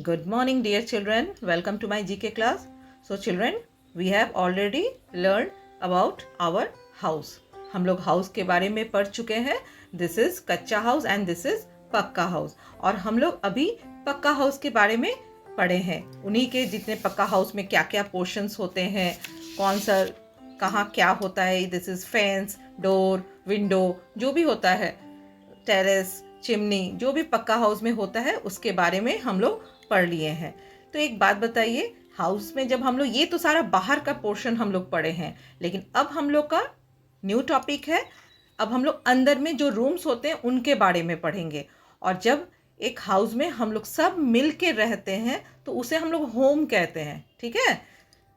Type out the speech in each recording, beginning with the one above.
Good morning, dear children. Welcome to my GK class. So, children, we have already learned about our house. हम लोग house के बारे में पढ़ चुके हैं. This is कच्चा हाउस and this is पक्का हाउस. और हम लोग अभी पक्का हाउस के बारे में पढ़े हैं. उन्हीं के जितने पक्का हाउस में क्या क्या पोर्शंस होते हैं, कौन सा कहाँ क्या होता है. This is fence, door, window, जो भी होता है, टेरेस, चिमनी, जो भी पक्का हाउस में होता है उसके बारे में हम लोग पढ़ लिए हैं. तो एक बात बताइए, हाउस में जब हम लोग, ये तो सारा बाहर का पोर्शन हम लोग पढ़े हैं, लेकिन अब हम लोग का न्यू टॉपिक है. अब हम लोग अंदर में जो रूम्स होते हैं उनके बारे में पढ़ेंगे. और जब एक हाउस में हम लोग सब मिल के रहते हैं तो उसे हम लोग होम कहते हैं. ठीक है,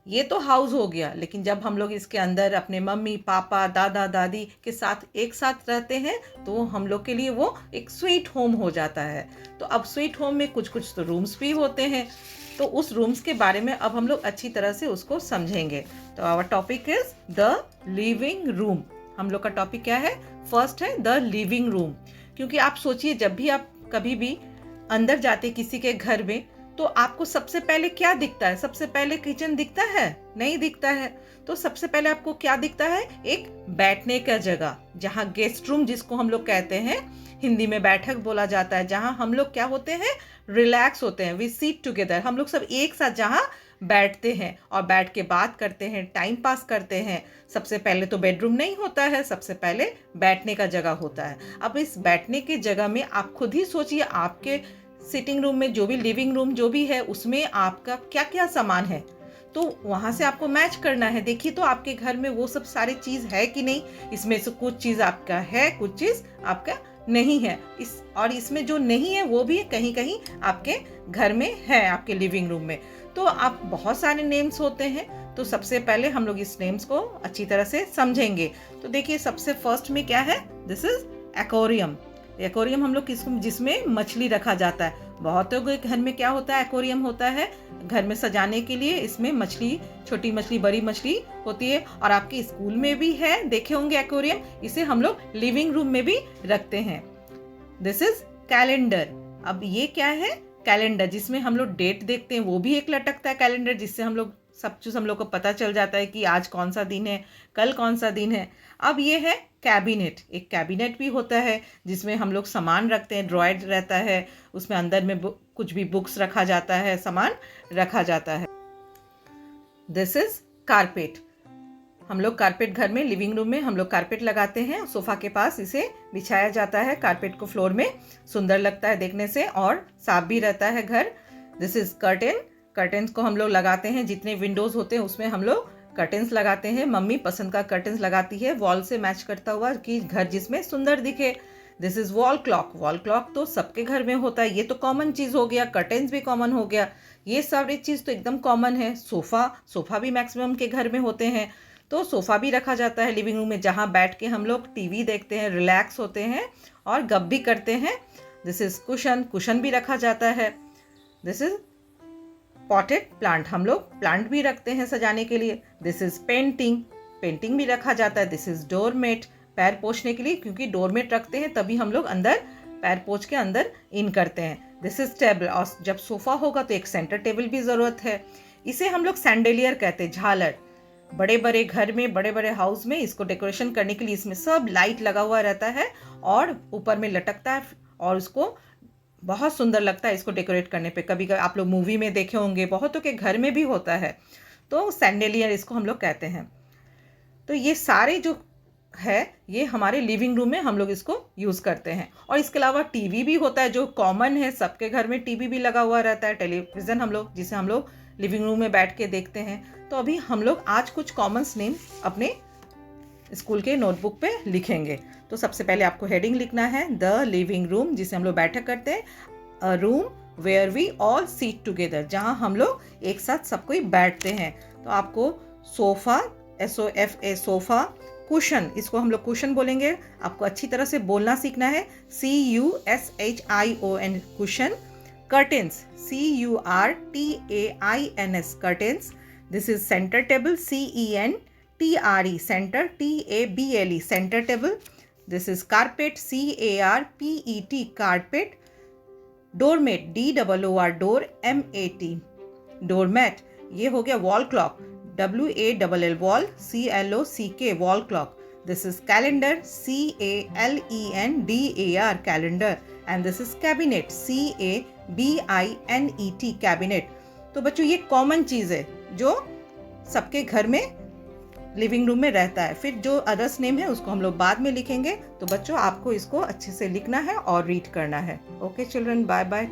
ये तो हाउस हो गया. लेकिन जब हम लोग इसके अंदर अपने मम्मी पापा दादा दादी के साथ एक साथ रहते हैं तो हम लोग के लिए वो एक स्वीट होम हो जाता है. तो अब स्वीट होम में कुछ कुछ तो रूम्स भी होते हैं. तो उस रूम्स के बारे में अब हम लोग अच्छी तरह से उसको समझेंगे. तो our topic is the living room. हम लोग का टॉपिक क्या है? फर्स्ट है द लिविंग रूम. क्योंकि आप सोचिए, जब भी आप कभी भी अंदर जाते किसी के घर में तो आपको सबसे पहले क्या दिखता है? सबसे पहले किचन दिखता है? नहीं दिखता है. तो सबसे पहले आपको क्या दिखता है? एक बैठने का जगह, जहाँ गेस्ट रूम जिसको हम लोग कहते हैं, हिंदी में बैठक बोला जाता है, जहाँ हम लोग क्या होते हैं? रिलैक्स होते हैं. We sit together. हम लोग सब एक साथ जहाँ बैठते हैं और बैठ के बात करते हैं, टाइम पास करते हैं. सबसे पहले तो बेडरूम नहीं होता है, सबसे पहले बैठने का जगह होता है. अब इस बैठने की जगह में आप खुद ही सोचिए, आपके सिटिंग रूम में जो भी लिविंग रूम जो भी है उसमें आपका क्या क्या सामान है, तो वहाँ से आपको मैच करना है. देखिए तो आपके घर में वो सब सारी चीज़ है कि नहीं. इसमें से कुछ चीज़ आपका है, कुछ चीज़ आपका नहीं है. इसमें जो नहीं है वो भी कहीं कहीं आपके घर में है, आपके लिविंग रूम में. तो आप बहुत सारे नेम्स होते हैं. तो सबसे पहले हम लोग इस नेम्स को अच्छी तरह से समझेंगे. तो देखिए, सबसे फर्स्ट में क्या है? This is aquarium. एक्वेरियम हम लोग जिसमें मछली रखा जाता है. बहुतों के घर में क्या होता है? एक्वेरियम होता है घर में सजाने के लिए. इसमें मछली, छोटी मछली, बड़ी मछली होती है. और आपके स्कूल में भी है, देखे होंगे एक्वेरियम. इसे हम लोग लिविंग रूम में भी रखते हैं. This is calendar. अब ये क्या है? कैलेंडर, जिसमें हम लोग डेट देखते हैं. वो भी एक लटकता है कैलेंडर, जिससे हम लोग सब चीज़ हम लोग को पता चल जाता है कि आज कौन सा दिन है, कल कौन सा दिन है. अब ये है कैबिनेट. एक कैबिनेट भी होता है जिसमें हम लोग सामान रखते हैं. ड्रॉयर रहता है, उसमें अंदर में कुछ भी बुक्स रखा जाता है, सामान रखा जाता है. This is carpet. हम लोग कारपेट घर में, लिविंग रूम में हम लोग कारपेट लगाते हैं. सोफा के पास इसे बिछाया जाता है. कारपेट को फ्लोर में सुंदर लगता है देखने से और साफ भी रहता है घर. This is curtain. कर्टेन्स को हम लोग लगाते हैं. जितने विंडोज होते हैं उसमें हम लोग कर्टेन्स लगाते हैं. मम्मी पसंद का कर्टेन्स लगाती है, वॉल से मैच करता हुआ, कि घर जिसमें सुंदर दिखे. This is wall clock. Wall clock तो सबके घर में होता है, ये तो कॉमन चीज़ हो गया. कर्टेन्स भी कॉमन हो गया. ये सारी चीज़ तो एकदम कॉमन है. सोफ़ा भी मैक्सिमम के घर में होते हैं. तो सोफ़ा भी रखा जाता है लिविंग रूम में, जहाँ बैठ के हम लोग टीवी देखते हैं, रिलैक्स होते हैं और गप भी करते हैं. This is cushion. कुशन भी रखा जाता है. This is potted plant. हम लोग प्लांट भी रखते हैं सजाने के लिए. This is painting. पेंटिंग भी रखा जाता है. This is doormat. पैर पोछने के लिए, क्योंकि डोरमेट रखते हैं तभी हम लोग अंदर पैर पोछ के अंदर इन करते हैं. This is table. और जब सोफा होगा तो एक सेंटर टेबल भी ज़रूरत है. इसे हम लोग सैंडेलियर कहते हैं, झालर. बड़े बड़े घर में, बड़े बड़े हाउस में इसको डेकोरेशन करने के लिए इसमें सब लाइट लगा हुआ रहता है और ऊपर में लटकता है और उसको बहुत सुंदर लगता है इसको डेकोरेट करने पे. कभी कभी आप लोग मूवी में देखे होंगे, बहुतों के घर में भी होता है. तो सैंडेलियर इसको हम लोग कहते हैं. तो ये सारे जो है ये हमारे लिविंग रूम में हम लोग इसको यूज़ करते हैं. और इसके अलावा टीवी भी होता है, जो कॉमन है. सबके घर में टीवी भी लगा हुआ रहता है, टेलीविज़न हम लोग, जिसे हम लोग लिविंग रूम में बैठ के देखते हैं. तो अभी हम लोग आज कुछ कॉमन नेम अपने स्कूल के नोटबुक पे लिखेंगे. तो सबसे पहले आपको हेडिंग लिखना है, द लिविंग रूम, जिसे हम लोग बैठक करते हैं. A room where we all sit together, जहाँ हम लोग एक साथ सब कोई बैठते हैं. तो आपको सोफ़ा, SOFA, सोफ़ा. कुशन, इसको हम लोग कुशन बोलेंगे. आपको अच्छी तरह से बोलना सीखना है. CUSHION, cushion. Curtains, CURTAINS, curtains. This is centre table, CENTRE, centre, TABLE, centre table. This is carpet, CARPET, carpet. Doormat, DOOR, door, MAT, doormat. ये हो गया wall clock, WALL, wall, CLOCK, wall clock. This is calendar, CALENDAR, calendar. And this is cabinet, CABINET, cabinet. तो बच्चों ये common चीज़ है जो सबके घर में लिविंग रूम में रहता है। फिर जो अदर्स नेम है उसको हम लोग बाद में लिखेंगे। तो बच्चों आपको इसको अच्छे से लिखना है और रीड करना है। Okay children, bye bye.